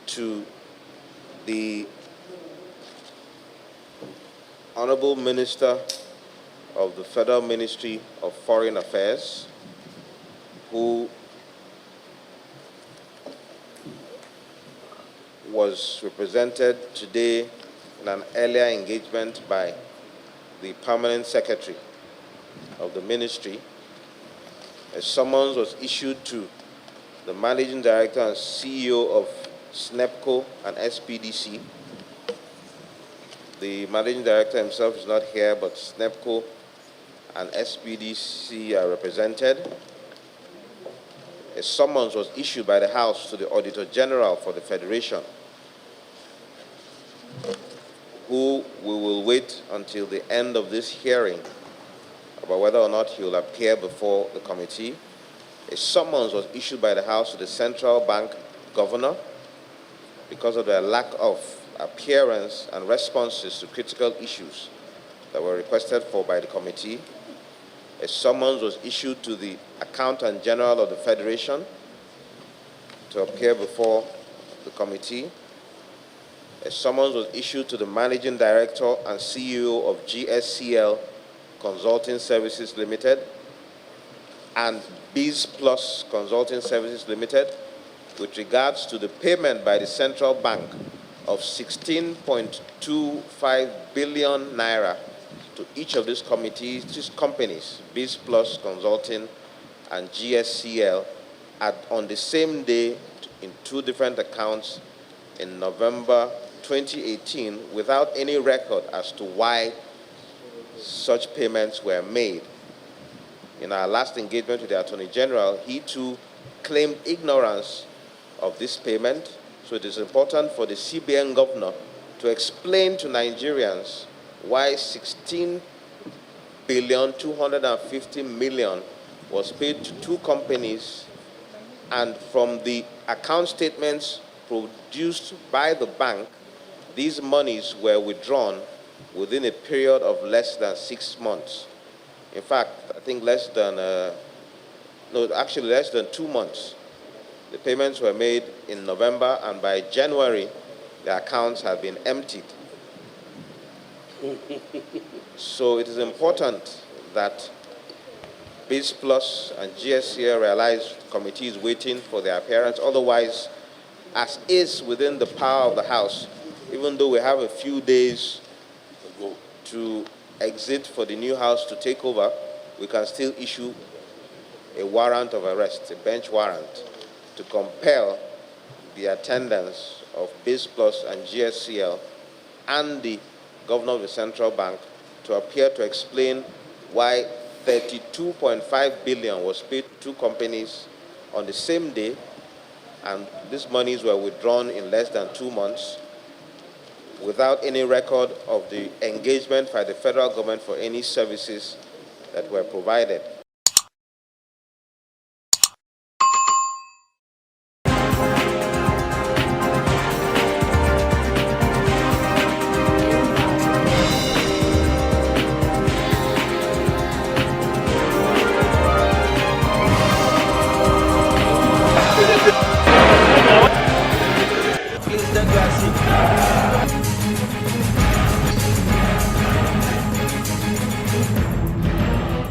to the Honorable Minister of the Federal Ministry of Foreign Affairs, who was represented today in an earlier engagement by the Permanent Secretary of the Ministry. A summons was issued to the Managing Director and CEO of SNEPCO and SPDC. The Managing Director himself is not here, but SNEPCO and SPDC are represented. A summons was issued by the House to the Auditor General for the Federation, who we will wait until the end of this hearing about whether or not he will appear before the committee. A summons was issued by the House to the Central Bank Governor because of their lack of appearance and responses to critical issues that were requested for by the committee. A summons was issued to the Accountant General of the Federation to appear before the committee. A summons was issued to the Managing Director and CEO of GSCL Consulting Services Limited and Biz Plus Consulting Services Limited with regards to the payment by the Central Bank of 16.25 billion naira to each of these companies, Biz Plus Consulting and GSCL, on the same day in two different accounts in November 2018 without any record as to why such payments were made. In our last engagement with the Attorney General, he too claimed ignorance of this payment. So it is important for the CBN governor to explain to Nigerians why 16.25 billion was paid to two companies, and from the account statements produced by the bank, these monies were withdrawn within a period of less than 6 months. In fact, I think less than 2 months. The payments were made in November, and by January, the accounts had been emptied. So it is important that Biz Plus and GSCL realize the committee is waiting for their appearance. Otherwise, as is within the power of the House, even though we have a few days to exit for the new House to take over, we can still issue a warrant of arrest, a bench warrant, to compel the attendance of Biz Plus and GSCL and the Governor of the Central Bank to appear to explain why 32.5 billion was paid to two companies on the same day, and these monies were withdrawn in less than 2 months without any record of the engagement by the federal government for any services that were provided.